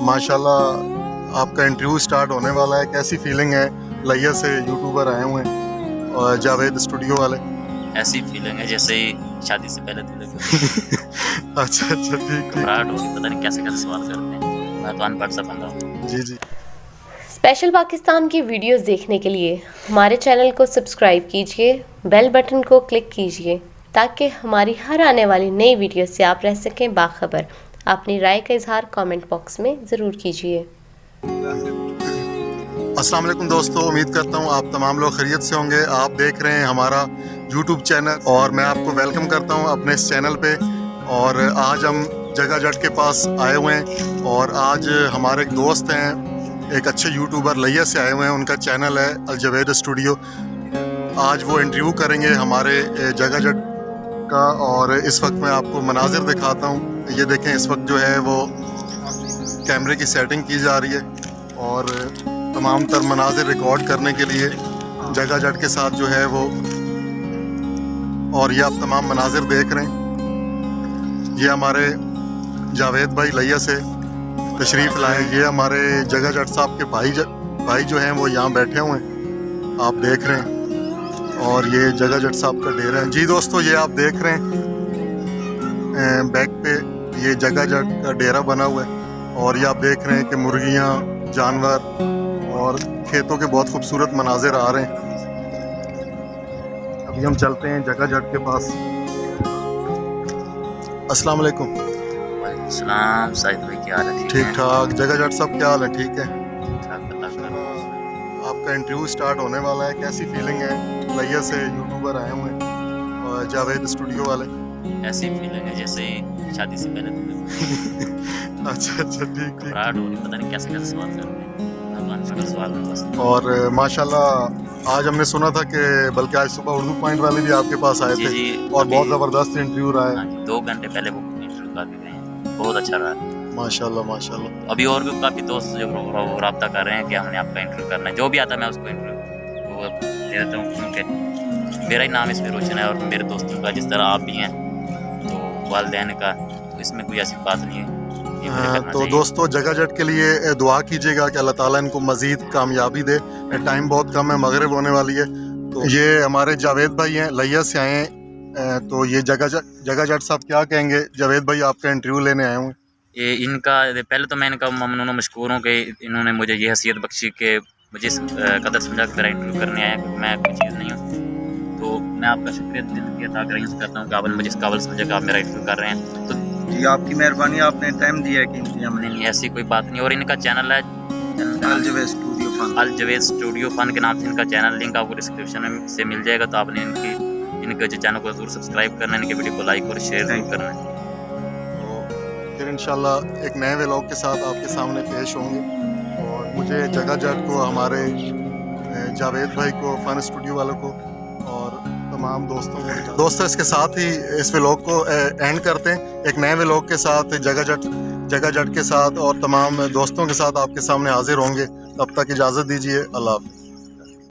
माशाल्लाह आपका interview start होने वाला है। कैसी फीलिंग है? लिया से यूट्यूबर आए हुए हैं और जावेद स्टूडियो वाले। ऐसी फीलिंग है जैसे ही शादी से पहले दिल अच्छा ठीक घबराहट होगी, पता नहीं कैसे कैसे सवाल करते हैं। मैं तो अनपढ़ सा बंदा हूँ। जी। स्पेशल पाकिस्तान की वीडियोस देखने के लिए हमारे चैनल को सब्सक्राइब कीजिए, बेल बटन को क्लिक कीजिए ताकि हमारी हर आने वाली नई वीडियो से आप रह सकें बाखबर। अपनी राय का इजहार कमेंट बॉक्स में ज़रूर कीजिए। अस्सलाम वालेकुम दोस्तों, उम्मीद करता हूँ आप तमाम लोग खैरियत से होंगे। आप देख रहे हैं हमारा यूट्यूब चैनल और मैं आपको वेलकम करता हूँ अपने इस चैनल पे। और आज हम जगह जट के पास आए हुए हैं और आज हमारे एक दोस्त हैं, एक अच्छे यूट्यूबर लिया से आए हुए हैं। उनका चैनल है अल जवेद स्टूडियो। आज वो इंटरव्यू करेंगे हमारे जगह जट का और इस वक्त मैं आपको मनाजिर दिखाता हूँ। ये देखें, इस वक्त जो है वो कैमरे की सेटिंग की जा रही है और तमाम तर मनाजिर रिकॉर्ड करने के लिए जगह जट के साथ जो है वो, और ये आप तमाम मनाजिर देख रहे हैं। ये हमारे जावेद भाई लिया से तशरीफ़ लाए। ये हमारे जगह जट साहब के भाई जो हैं वो यहाँ बैठे हुए हैं, आप देख रहे हैं। और ये जगह जट साहब का डेरा है। जी दोस्तों, ये आप देख रहे हैं बैक पे ये जगह जट का डेरा बना हुआ है और ये आप देख रहे हैं कि मुर्गियाँ, जानवर और खेतों के बहुत खूबसूरत मनाजिर आ रहे हैं। अभी हम चलते हैं जगह जट के पास। अस्सलाम वालेकुम। सलाम साहिद भाई, क्या हाल है? ठीक ठाक। जगह जट साहब क्या हाल है? ठीक है। ठीक। आपका इंटरव्यू स्टार्ट होने वाला है। कैसी फीलिंग है? लिया से यूट्यूबर आए हुए हैं और जावेद स्टूडियो वाले। ऐसी फीलिंग है जैसे ही शादी से पहले दिल अच्छा ठीक। घबराहट होगी, पता नहीं कैसे कैसे सवाल करते हैं। मैं तो अनपढ़ सवाल में बस। और माशाल्लाह आज हमने सुना था कि बल्कि आज सुबह उर्दू पॉइंट वाले भी आपके पास आए थे और बहुत ज़बरदस्त इंटरव्यू रहा है। 2 घंटे पहले वो इंटरव्यू कर भी गए हैं, बहुत अच्छा रहा। माशाल्लाह। अभी और भी काफ़ी दोस्त जो रब्ता कर रहे हैं कि हमने आपका इंटरव्यू करना है। जो भी आता है मैं उसको इंटरव्यू वो दे देता हूँ, क्योंकि मेरा ही नाम इसमें रोशन है और मेरे दोस्तों का, जिस तरह आप भी हैं, तो वालिदैन का, तो इसमें कोई ऐसी बात नहीं है। तो दोस्तों, जगह जट के लिए दुआ कीजिएगा कि अल्लाह ताला इनको मज़ीद कामयाबी दे। टाइम बहुत कम है, मगरिब होने वाली है। तो ये हमारे जावेद भाई हैं, लिया से आए हैं। तो ये जगह जट साहब क्या कहेंगे? जावेद भाई आपका इंटरव्यू लेने आए हुए। ये इनका पहले तो मैं इनका ममनून मशकूर हूँ कि इन्होंने मुझे ये हैसियत बख्शी कि मुझे इस कदर समझा कर मेरा इंटरव्यू करने आया, क्योंकि मैं कोई चीज़ नहीं हूँ। तो मैं आपका शुक्रिया दिल की अदा करता हूँ कि आपने मुझे इस काबिल समझा कि आप मेरा इंटरव्यू कर रहे हैं। तो जी आपकी मेहरबानी, आपने टाइम दिया है कि हमने नहीं, ऐसी कोई बात नहीं। और इनका चैनल है अल जवेद स्टूडियो फन के नाम से इनका चैनल, लिंक आपको डिस्क्रिप्शन में से मिल जाएगा। तो आपने इनके चैनल को ज़रूर सब्सक्राइब करना है, इनके वीडियो को लाइक और शेयर ज़रूर करना है। तो फिर इंशाल्लाह एक नए व्लॉग के साथ आपके सामने पेश होंगे। और मुझे जगह जट को, हमारे जावेद भाई को, फन स्टूडियो वालों को और तमाम दोस्तों इसके साथ ही इस व्लॉग को एंड करते हैं। एक नए व्लॉग के साथ जगह जट के साथ और तमाम दोस्तों के साथ आपके सामने हाजिर होंगे। तब तक इजाज़त दीजिए। अल्लाह हाफ़िज़।